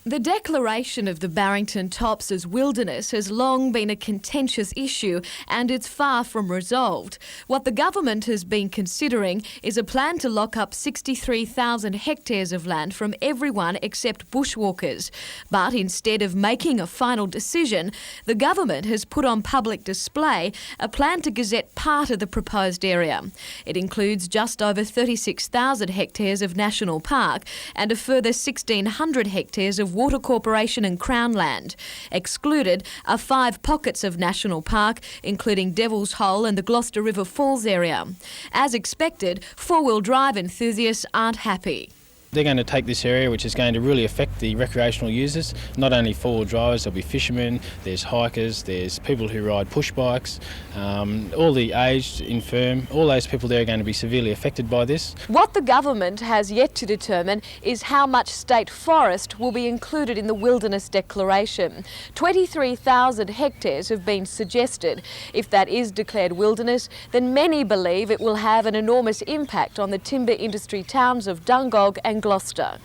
The declaration of the Barrington Tops as wilderness has long been a contentious issue and it's far from resolved. What the government has been considering is a plan to lock up 63,000 hectares of land from everyone except bushwalkers. But instead of making a final decision, the government has put on public display a plan to gazette part of the proposed area. It includes just over 36,000 hectares of national park and a further 1,600 hectares of Water Corporation and Crown land. Excluded are 5 pockets of national park, including Devil's Hole and the Gloucester River Falls area. As expected, four-wheel drive enthusiasts aren't happy. They're going to take this area, which is going to really affect the recreational users, not only four-wheel drivers, there'll be fishermen, there's hikers, there's people who ride push bikes, all the aged, infirm, all those people there are going to be severely affected by this. What the government has yet to determine is how much state forest will be included in the Wilderness Declaration. 23,000 hectares have been suggested. If that is declared wilderness, then many believe it will have an enormous impact on the timber industry towns of Dungog and Gloucester.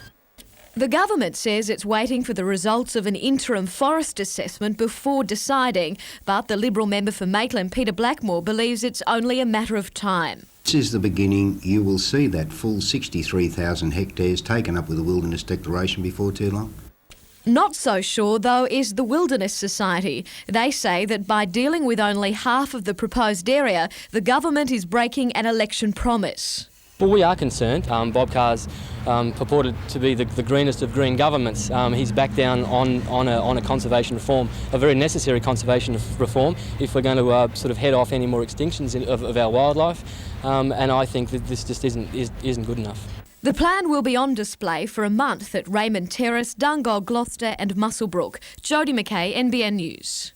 The government says it's waiting for the results of an interim forest assessment before deciding, but the Liberal member for Maitland, Peter Blackmore, believes it's only a matter of time. This is the beginning. You will see that full 63,000 hectares taken up with the Wilderness Declaration before too long. Not so sure, though, is the Wilderness Society. They say that by dealing with only half of the proposed area, the government is breaking an election promise. Well, we are concerned. Bob Carr's purported to be the greenest of green governments. He's backed down on a conservation reform, a very necessary conservation reform, if we're going to sort of head off any more extinctions of our wildlife. And I think that this just isn't good enough. The plan will be on display for a month at Raymond Terrace, Dungog, Gloucester and Muswellbrook. Jodie McKay, NBN News.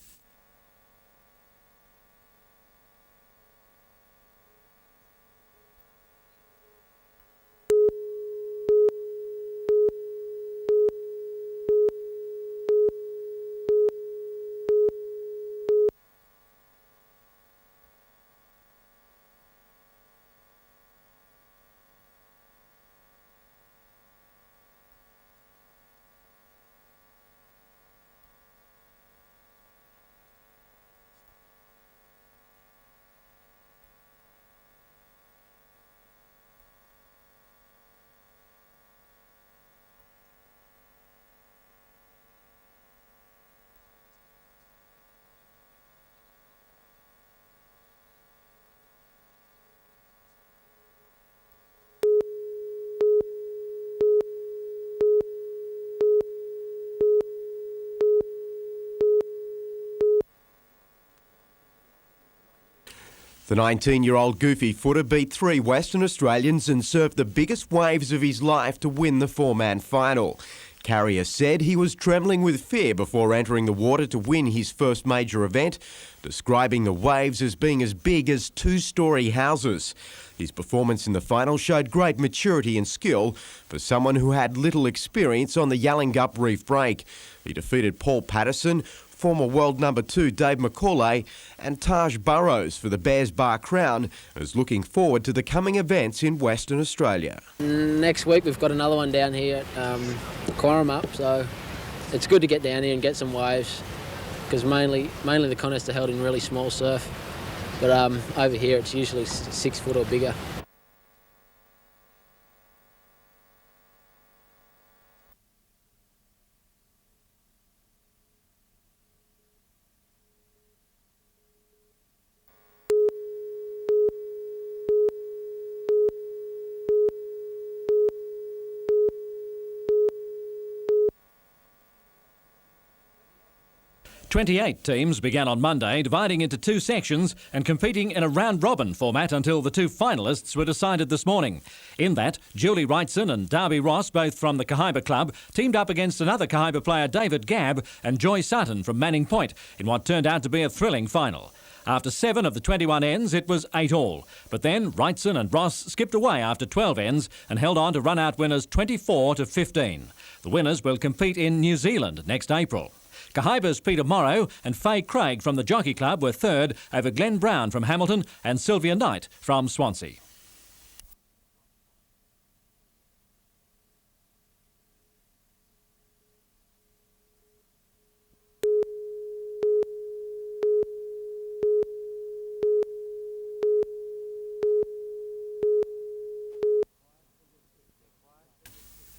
The 19-year-old goofy footer beat 3 Western Australians and surfed the biggest waves of his life to win the 4-man final. Carrier said he was trembling with fear before entering the water to win his first major event, describing the waves as being as big as 2-storey houses. His performance in the final showed great maturity and skill for someone who had little experience on the Yallingup Reef break. He defeated Paul Patterson, former world number 2 Dave McCauley and Taj Burrows for the Bears Bar Crown, is looking forward to the coming events in Western Australia. Next week we've got another one down here at Quarramup, so it's good to get down here and get some waves, because mainly the contests are held in really small surf, but over here it's usually 6 foot or bigger. "28 teams began on Monday, dividing into 2 sections and competing in a round-robin format until the 2 finalists were decided this morning. In that, Julie Wrightson and Darby Ross, both from the Cahibah Club, teamed up against another Cahibah player, David Gabb, and Joy Sutton from Manning Point, in what turned out to be a thrilling final. After 7 of the 21 ends, it was 8-all. But then Wrightson and Ross skipped away after 12 ends and held on to run out winners 24-15. The winners will compete in New Zealand next April. Cahibah's Peter Morrow and Faye Craig from the Jockey Club were third over Glenn Brown from Hamilton and Sylvia Knight from Swansea.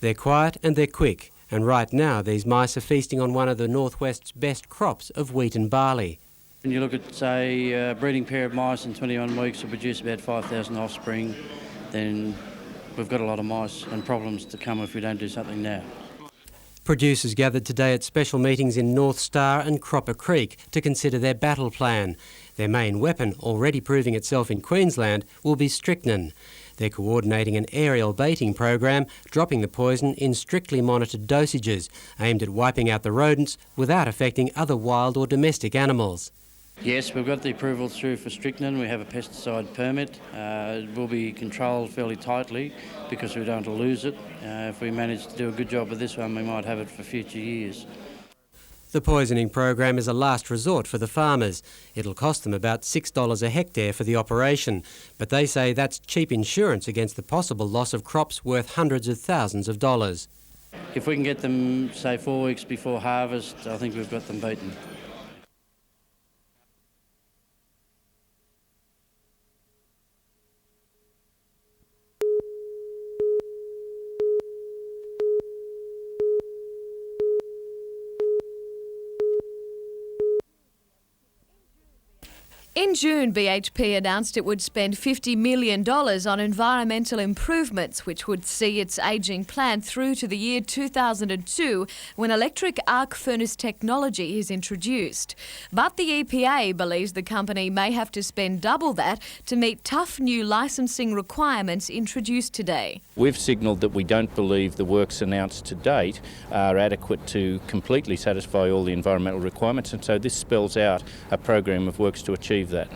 They're quiet and they're quick, and right now these mice are feasting on one of the Northwest's best crops of wheat and barley. When you look at, say, a breeding pair of mice in 21 weeks will produce about 5,000 offspring, then we've got a lot of mice and problems to come if we don't do something now. Producers gathered today at special meetings in North Star and Cropper Creek to consider their battle plan. Their main weapon, already proving itself in Queensland, will be strychnine. They're coordinating an aerial baiting program, dropping the poison in strictly monitored dosages, aimed at wiping out the rodents without affecting other wild or domestic animals. Yes, we've got the approval through for strychnine. We have a pesticide permit. It will be controlled fairly tightly because we don't want to lose it. If we manage to do a good job with this one, we might have it for future years. The poisoning program is a last resort for the farmers. It'll cost them about $6 a hectare for the operation, but they say that's cheap insurance against the possible loss of crops worth hundreds of thousands of dollars. If we can get them, say, 4 weeks before harvest, I think we've got them beaten. In June, BHP announced it would spend $50 million on environmental improvements, which would see its ageing plant through to the year 2002, when electric arc furnace technology is introduced. But the EPA believes the company may have to spend double that to meet tough new licensing requirements introduced today. We've signalled that we don't believe the works announced to date are adequate to completely satisfy all the environmental requirements, and so this spells out a program of works to achieve that.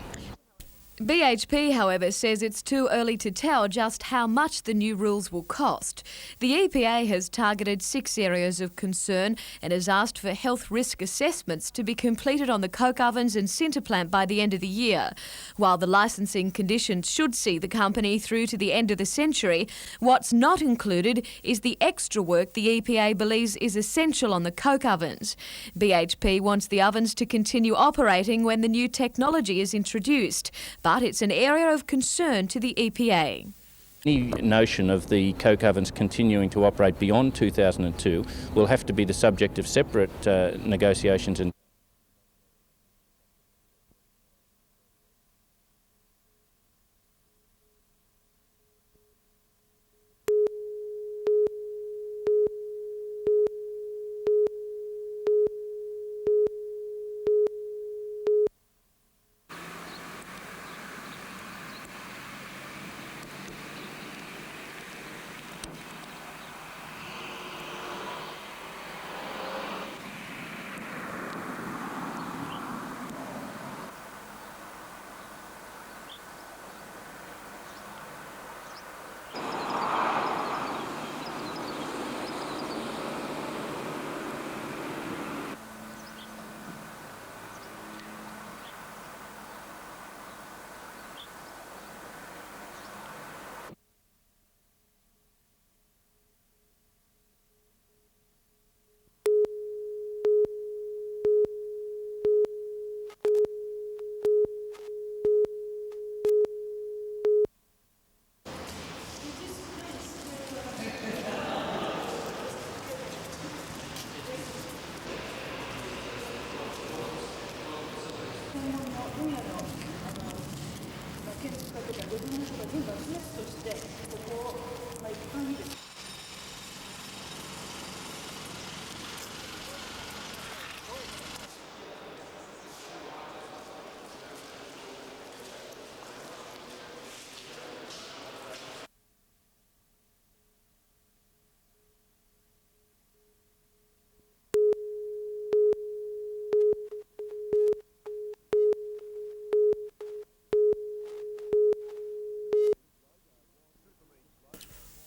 BHP, however, says it's too early to tell just how much the new rules will cost. The EPA has targeted 6 areas of concern and has asked for health risk assessments to be completed on the coke ovens and sinter plant by the end of the year. While the licensing conditions should see the company through to the end of the century, what's not included is the extra work the EPA believes is essential on the coke ovens. BHP wants the ovens to continue operating when the new technology is introduced, but it's an area of concern to the EPA. Any notion of the coke ovens continuing to operate beyond 2002 will have to be the subject of separate negotiations and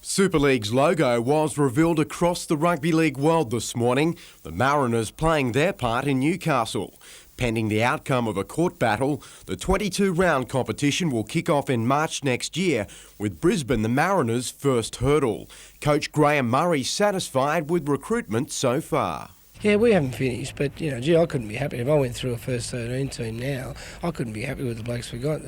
Super League's logo was revealed across the rugby league world this morning, the Mariners playing their part in Newcastle. Pending the outcome of a court battle, the 22-round competition will kick off in March next year, with Brisbane the Mariners' first hurdle. Coach Graham Murray satisfied with recruitment so far. Yeah, we haven't finished, but, gee, I couldn't be happy. If I went through a first 13 team now, I couldn't be happy with the blokes we got.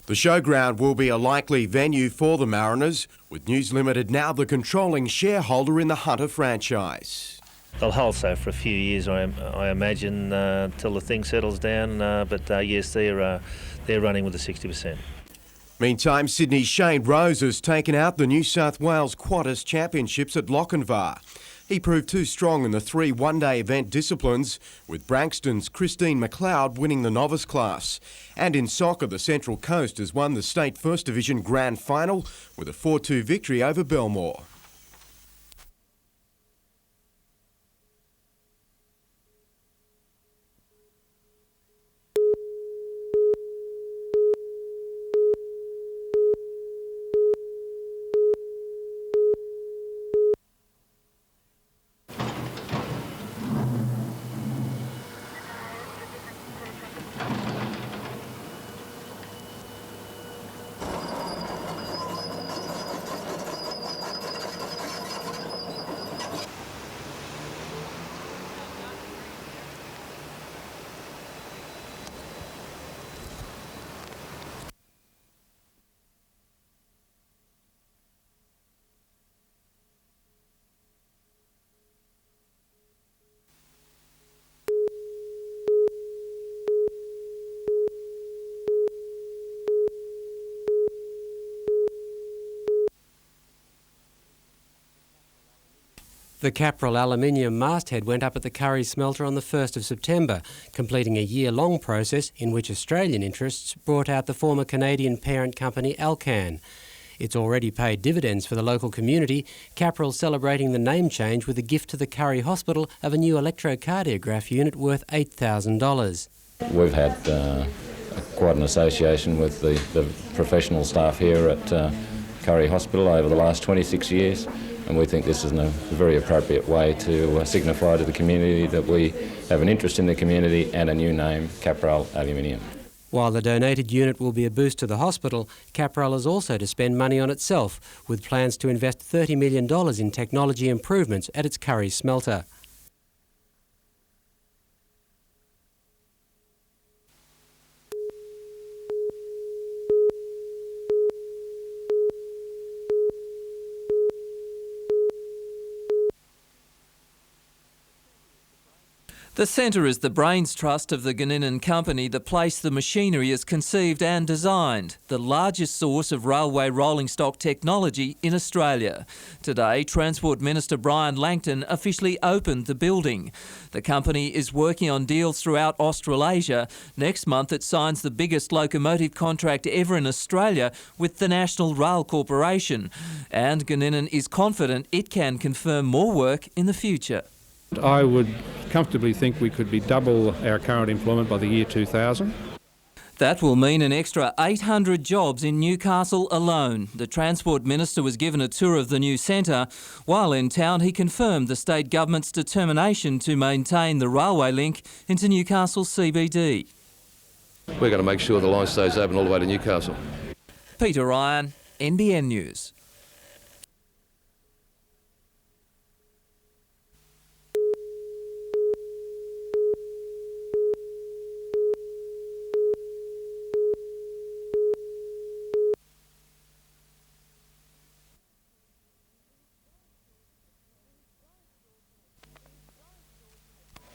The showground will be a likely venue for the Mariners, with News Limited now the controlling shareholder in the Hunter franchise. They'll hold so for a few years, I imagine, till the thing settles down. But yes, they're running with the 60%. Meantime, Sydney's Shane Rose has taken out the New South Wales Qantas Championships at Lochinvar. He proved too strong in the 3 one-day event disciplines, with Branxton's Christine McLeod winning the novice class. And in soccer, the Central Coast has won the State First Division Grand Final with a 4-2 victory over Belmore. The Capral aluminium masthead went up at the Curry smelter on the 1st of September, completing a year-long process in which Australian interests brought out the former Canadian parent company Alcan. It's already paid dividends for the local community, Capral celebrating the name change with a gift to the Curry Hospital of a new electrocardiograph unit worth $8,000. We've had quite an association with the professional staff here at Curry Hospital over the last 26 years. And we think this is a very appropriate way to signify to the community that we have an interest in the community and a new name, Capral Aluminium. While the donated unit will be a boost to the hospital, Capral is also to spend money on itself, with plans to invest $30 million in technology improvements at its Curry smelter. The centre is the brains trust of the Ganinan company that placed the machinery as conceived and designed, the largest source of railway rolling stock technology in Australia. Today, Transport Minister Brian Langton officially opened the building. The company is working on deals throughout Australasia. Next month it signs the biggest locomotive contract ever in Australia with the National Rail Corporation. And Ganinan is confident it can confirm more work in the future. I would comfortably think we could be double our current employment by the year 2000. That will mean an extra 800 jobs in Newcastle alone. The Transport Minister was given a tour of the new centre. While in town, he confirmed the state government's determination to maintain the railway link into Newcastle CBD. We're going to make sure the line stays open all the way to Newcastle. Peter Ryan, NBN News.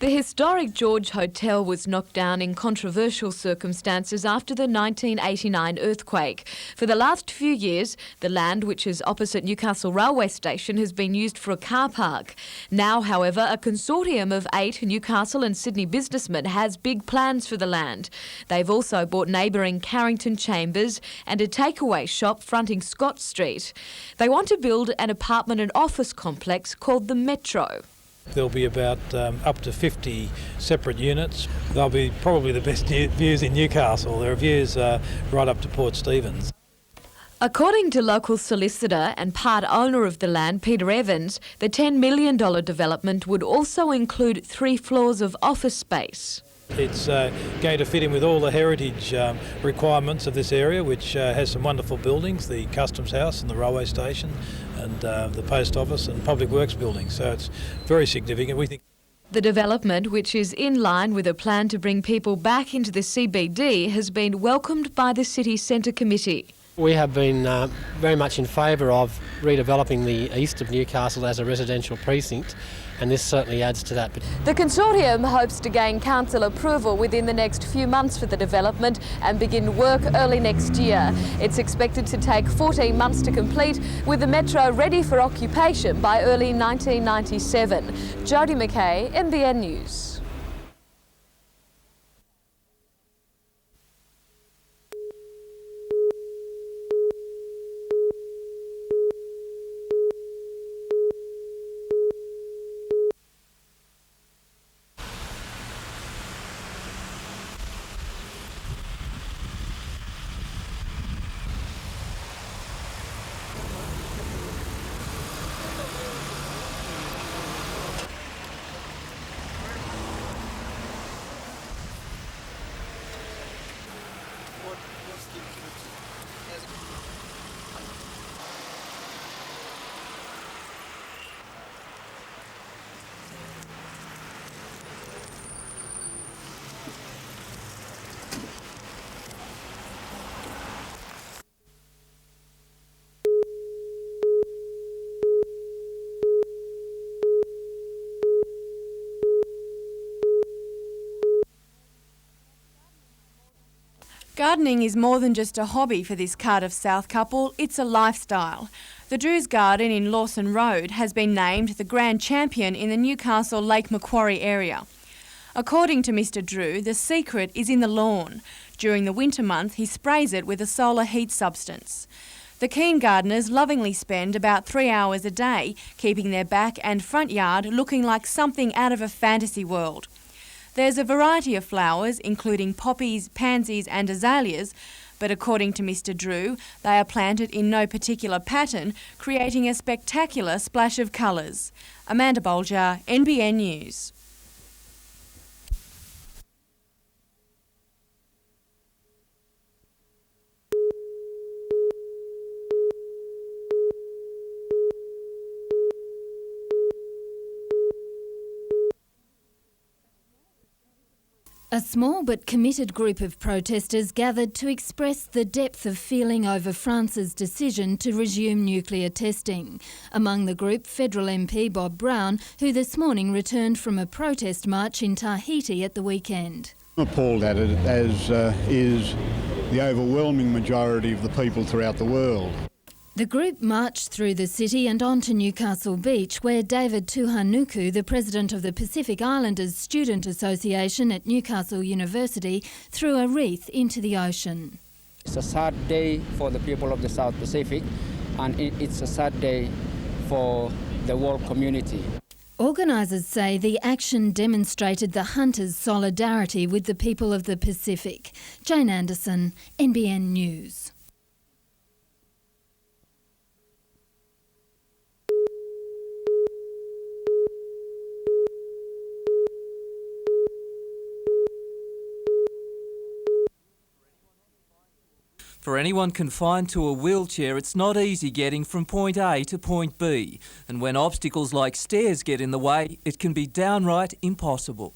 The historic George Hotel was knocked down in controversial circumstances after the 1989 earthquake. For the last few years, the land, which is opposite Newcastle Railway Station, has been used for a car park. Now, however, a consortium of 8 Newcastle and Sydney businessmen has big plans for the land. They've also bought neighbouring Carrington Chambers and a takeaway shop fronting Scott Street. They want to build an apartment and office complex called the Metro. There'll be about up to 50 separate units. They'll be probably the best views in Newcastle. There are views right up to Port Stephens. According to local solicitor and part owner of the land, Peter Evans, the $10 million development would also include 3 floors of office space. It's going to fit in with all the heritage requirements of this area, which has some wonderful buildings, the Customs House and the railway station and the Post Office and Public Works building. So it's very significant, we think. The development, which is in line with a plan to bring people back into the CBD, has been welcomed by the City Centre Committee. We have been very much in favour of redeveloping the east of Newcastle as a residential precinct, and this certainly adds to that. The consortium hopes to gain council approval within the next few months for the development and begin work early next year. It's expected to take 14 months to complete, with the metro ready for occupation by early 1997. Jodie McKay, NBN News. Gardening is more than just a hobby for this Cardiff South couple, it's a lifestyle. The Drews Garden in Lawson Road has been named the Grand Champion in the Newcastle Lake Macquarie area. According to Mr Drew, the secret is in the lawn. During the winter month, he sprays it with a solar heat substance. The keen gardeners lovingly spend about 3 hours a day keeping their back and front yard looking like something out of a fantasy world. There's a variety of flowers, including poppies, pansies and azaleas, but according to Mr Drew, they are planted in no particular pattern, creating a spectacular splash of colours. Amanda Bolger, NBN News. A small but committed group of protesters gathered to express the depth of feeling over France's decision to resume nuclear testing. Among the group, federal MP Bob Brown, who this morning returned from a protest march in Tahiti at the weekend. I'm appalled at it, as is the overwhelming majority of the people throughout the world. The group marched through the city and on to Newcastle Beach, where David Tuhanuku, the president of the Pacific Islanders Student Association at Newcastle University, threw a wreath into the ocean. It's a sad day for the people of the South Pacific, and it's a sad day for the world community. Organisers say the action demonstrated the hunters' solidarity with the people of the Pacific. Jane Anderson, NBN News. For anyone confined to a wheelchair, it's not easy getting from point A to point B. And when obstacles like stairs get in the way, it can be downright impossible.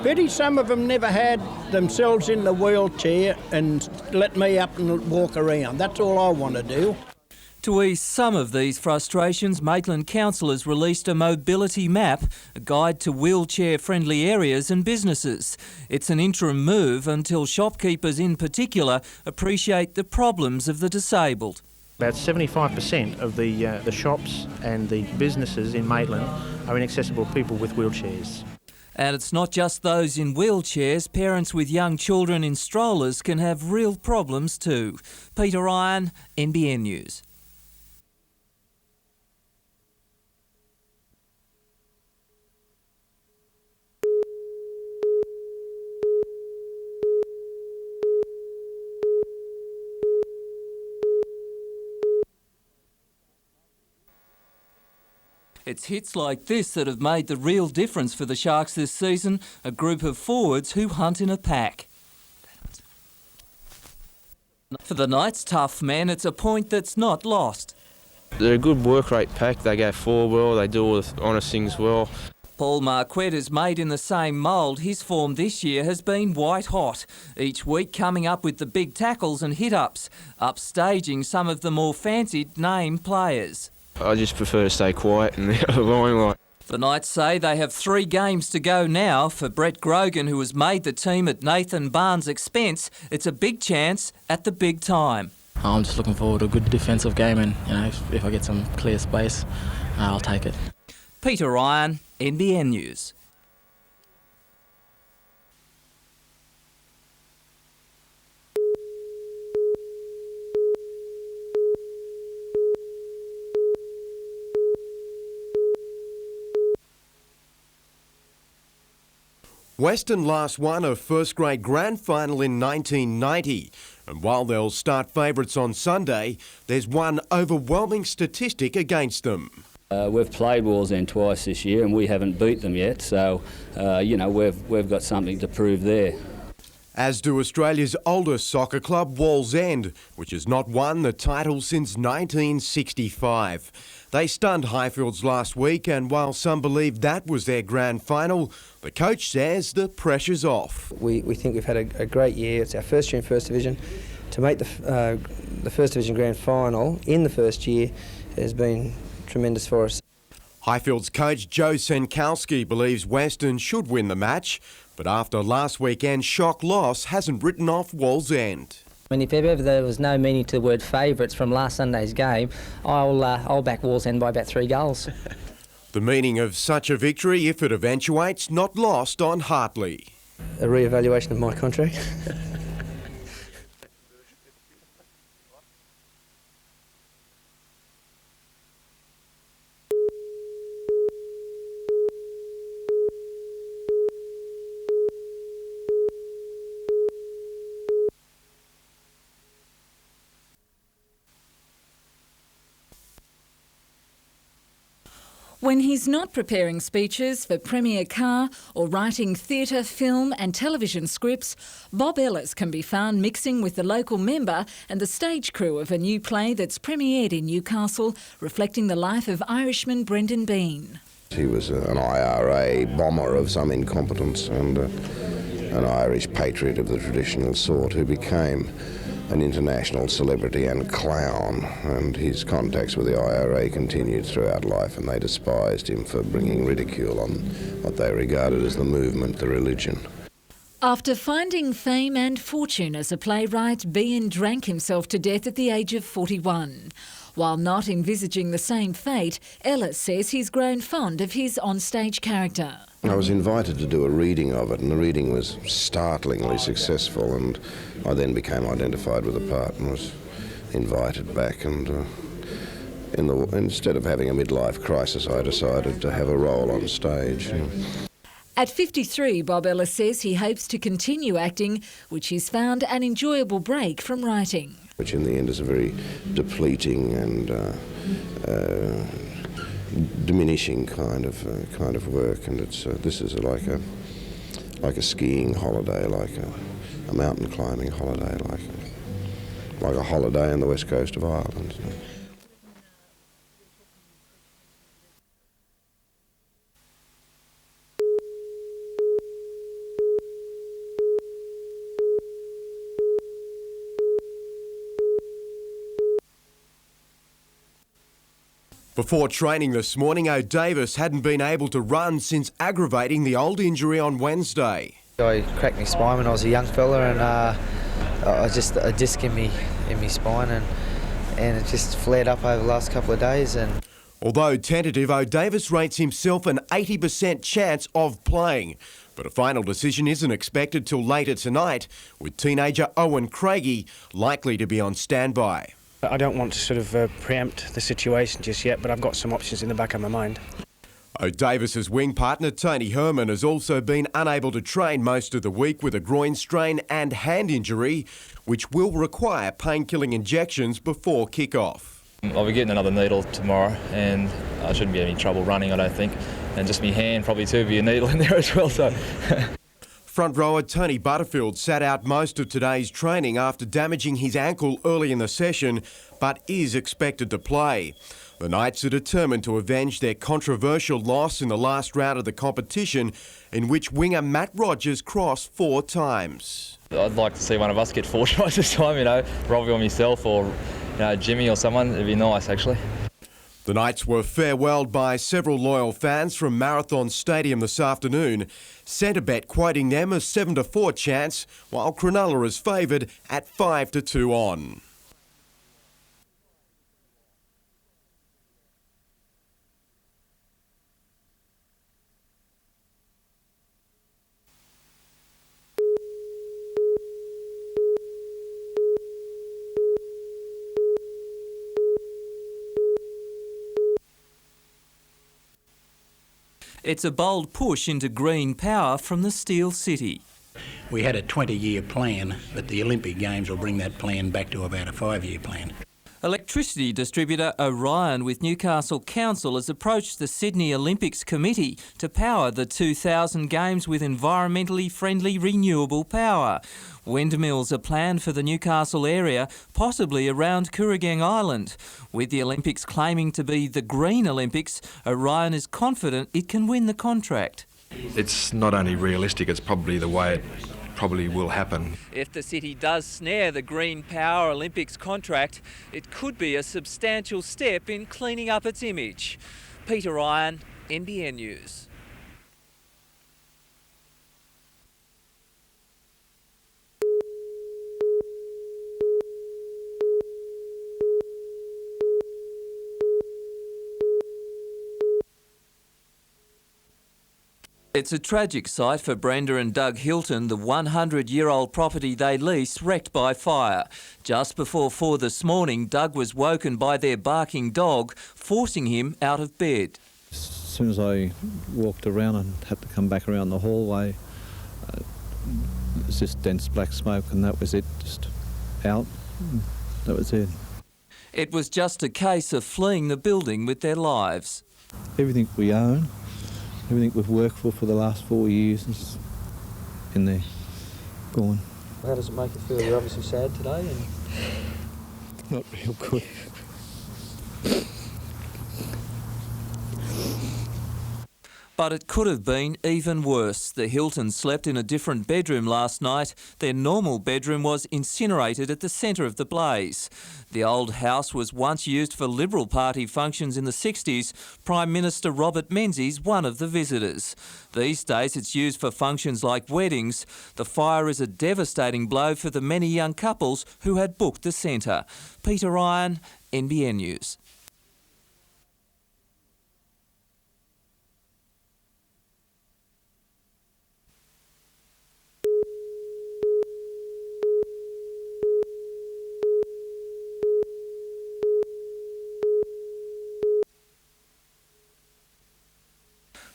Pity some of them never had themselves in the wheelchair and let me up and walk around. That's all I want to do. To ease some of these frustrations, Maitland councillors released a mobility map, a guide to wheelchair-friendly areas and businesses. It's an interim move until shopkeepers in particular appreciate the problems of the disabled. About 75% of the shops and the businesses in Maitland are inaccessible people with wheelchairs. And it's not just those in wheelchairs. Parents with young children in strollers can have real problems too. Peter Ryan, NBN News. It's hits like this that have made the real difference for the Sharks this season, a group of forwards who hunt in a pack. For the Knights' tough men, it's a point that's not lost. They're a good work rate pack, they go forward well, they do all the honest things well. Paul Marquette is made in the same mould. His form this year has been white hot, each week coming up with the big tackles and hit-ups, upstaging some of the more fancied name players. I just prefer to stay quiet in the limelight. The Knights say they have 3 games to go now. For Brett Grogan, who has made the team at Nathan Barnes' expense, it's a big chance at the big time. I'm just looking forward to a good defensive game, and if I get some clear space, I'll take it. Peter Ryan, NBN News. Western last won a first-grade grand final in 1990. And while they'll start favourites on Sunday, there's one overwhelming statistic against them. We've played Wallsend twice this year and we haven't beat them yet, so, we've got something to prove there. As do Australia's oldest soccer club, Wallsend, which has not won the title since 1965. They stunned Highfields last week, and while some believe that was their grand final, the coach says the pressure's off. We think we've had a great year. It's our first year in First Division. To make the First Division grand final in the first year has been tremendous for us. Highfields coach Joe Senkowski believes Western should win the match, but after last weekend's shock loss hasn't written off Wallsend. I mean, if ever there was no meaning to the word favourites from last Sunday's game, I'll back Wallsend by about 3 goals. The meaning of such a victory, if it eventuates, not lost on Hartley. A re-evaluation of my contract. When he's not preparing speeches for Premier Carr or writing theatre, film and television scripts, Bob Ellis can be found mixing with the local member and the stage crew of a new play that's premiered in Newcastle, reflecting the life of Irishman Brendan Bean. He was an IRA bomber of some incompetence and an Irish patriot of the traditional sort who became an international celebrity and clown, and his contacts with the IRA continued throughout life, and they despised him for bringing ridicule on what they regarded as the movement, the religion. After finding fame and fortune as a playwright, Bean drank himself to death at the age of 41. While not envisaging the same fate, Ellis says he's grown fond of his onstage character. I was invited to do a reading of it, and the reading was startlingly successful, and I then became identified with the part and was invited back, and instead of having a midlife crisis, I decided to have a role on stage. At 53, Bob Ellis says he hopes to continue acting, which he's found an enjoyable break from writing. Which in the end is a very depleting and diminishing kind of work, and this is like a skiing holiday, like a mountain climbing holiday, like a holiday on the west coast of Ireland. Before training this morning, O'Davis hadn't been able to run since aggravating the old injury on Wednesday. I cracked my spine when I was a young fella, and I just a disc in me spine, and it just flared up over the last couple of days. And although tentative, O'Davis rates himself an 80% chance of playing. But a final decision isn't expected till later tonight, with teenager Owen Craigie likely to be on standby. I don't want to sort of preempt the situation just yet, but I've got some options in the back of my mind. O'Davis's wing partner Tony Herman has also been unable to train most of the week with a groin strain and hand injury, which will require painkilling injections before kick-off. I'll be getting another needle tomorrow, and I shouldn't be having any trouble running, I don't think. And just my hand probably too, be a needle in there as well. So. Front rower Tony Butterfield sat out most of today's training after damaging his ankle early in the session, but is expected to play. The Knights are determined to avenge their controversial loss in the last round of the competition, in which winger Matt Rogers crossed 4 times. I'd like to see one of us get 4 tries this time, Robbie or myself or Jimmy or someone. It'd be nice, actually. The Knights were farewelled by several loyal fans from Marathon Stadium this afternoon. Centrebet quoting them a 7-4 chance, while Cronulla is favoured at 5-2 on. It's a bold push into green power from the Steel City. We had a 20-year plan, but the Olympic Games will bring that plan back to about a 5-year plan. Electricity distributor Orion with Newcastle Council has approached the Sydney Olympics Committee to power the 2000 Games with environmentally friendly renewable power. Windmills are planned for the Newcastle area, possibly around Kooragang Island. With the Olympics claiming to be the Green Olympics, Orion is confident it can win the contract. It's not only realistic, it's probably the way it probably will happen. If the city does snare the Green Power Olympics contract, it could be a substantial step in cleaning up its image. Peter Ryan, NBN News. It's a tragic sight for Brenda and Doug Hilton, the 100-year-old property they lease wrecked by fire. Just before 4 this morning, Doug was woken by their barking dog, forcing him out of bed. As soon as I walked around and had to come back around the hallway, it was just dense black smoke, and that was it, just out. That was it. It was just a case of fleeing the building with their lives. Everything we own, everything we've worked for the last 4 years is in there, gone. How does it make you feel? You're obviously sad today. Not real good. But it could have been even worse. The Hiltons slept in a different bedroom last night. Their normal bedroom was incinerated at the centre of the blaze. The old house was once used for Liberal Party functions in the 60s. Prime Minister Robert Menzies, one of the visitors. These days it's used for functions like weddings. The fire is a devastating blow for the many young couples who had booked the centre. Peter Ryan, NBN News.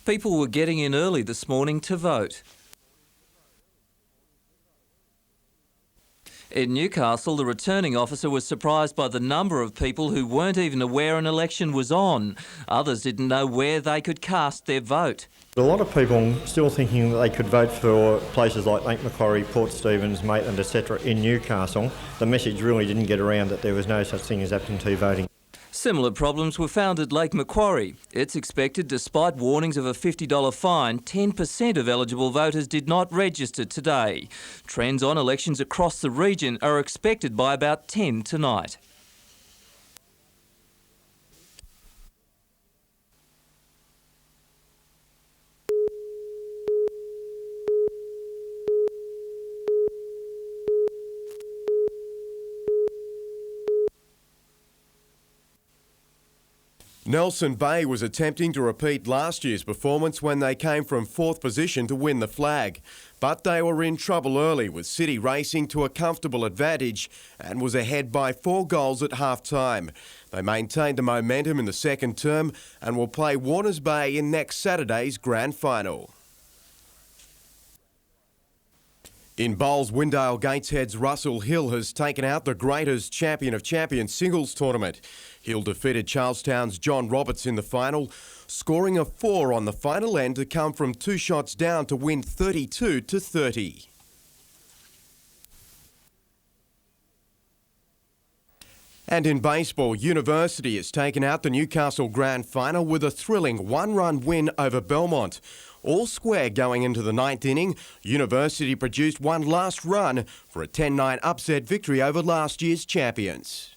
People were getting in early this morning to vote. In Newcastle, the returning officer was surprised by the number of people who weren't even aware an election was on. Others didn't know where they could cast their vote. A lot of people still thinking that they could vote for places like Lake Macquarie, Port Stephens, Maitland, etc. in Newcastle. The message really didn't get around that there was no such thing as absentee voting. Similar problems were found at Lake Macquarie. It's expected, despite warnings of a $50 fine, 10% of eligible voters did not register today. Trends on elections across the region are expected by about 10 tonight. Nelson Bay was attempting to repeat last year's performance when they came from 4th position to win the flag. But they were in trouble early, with City racing to a comfortable advantage and was ahead by 4 goals at half-time. They maintained the momentum in the second term and will play Warners Bay in next Saturday's grand final. In bowls, Windale Gateshead's Russell Hill has taken out the greatest champion of champions singles tournament. Hill defeated Charlestown's John Roberts in the final, scoring a 4 on the final end to come from 2 shots down to win 32-30. And in baseball, University has taken out the Newcastle Grand Final with a thrilling one-run win over Belmont. All square going into the ninth inning, University produced one last run for a 10-9 upset victory over last year's champions.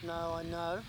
No, I know.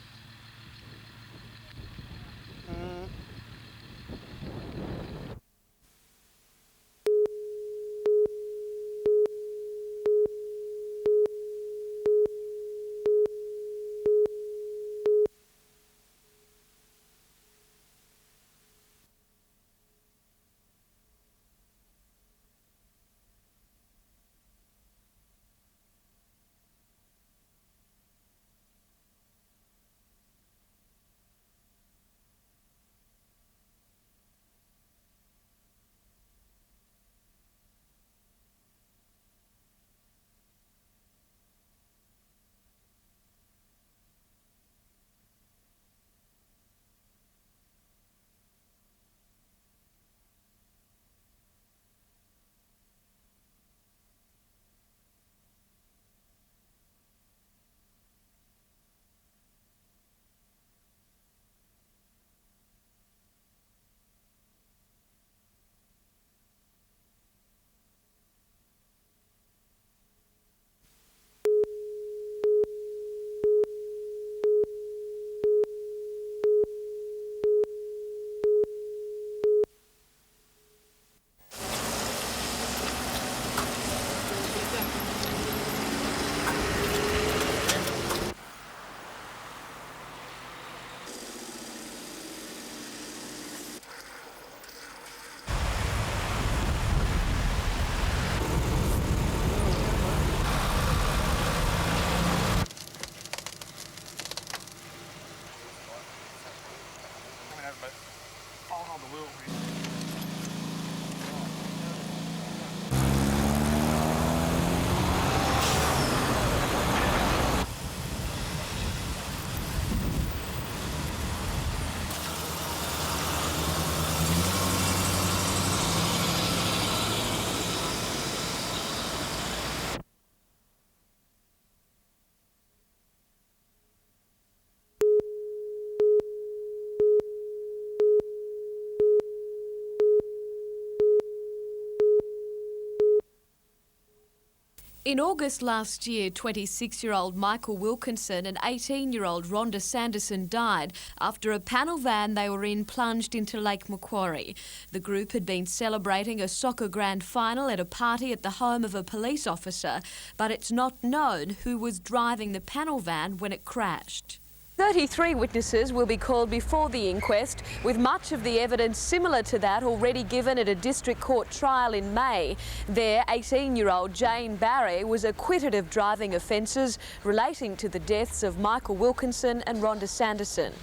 In August last year, 26-year-old Michael Wilkinson and 18-year-old Rhonda Sanderson died after a panel van they were in plunged into Lake Macquarie. The group had been celebrating a soccer grand final at a party at the home of a police officer, but it's not known who was driving the panel van when it crashed. 33 witnesses will be called before the inquest, with much of the evidence similar to that already given at a district court trial in May. There, 18-year-old Jane Barry was acquitted of driving offences relating to the deaths of Michael Wilkinson and Rhonda Sanderson.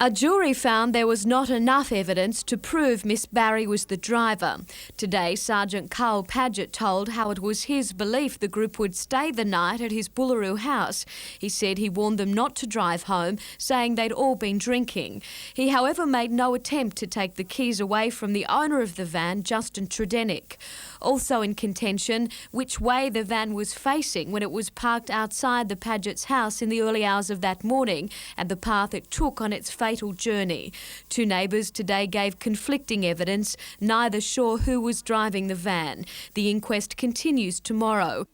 A jury found there was not enough evidence to prove Miss Barry was the driver. Today, Sergeant Carl Padgett told how it was his belief the group would stay the night at his Boolaroo house. He said he warned them not to drive home, saying they'd all been drinking. He, however, made no attempt to take the keys away from the owner of the van, Justin Tredenick. Also in contention, which way the van was facing when it was parked outside the Padgett's house in the early hours of that morning, and the path it took on its fatal journey. Two neighbours today gave conflicting evidence, neither sure who was driving the van. The inquest continues tomorrow.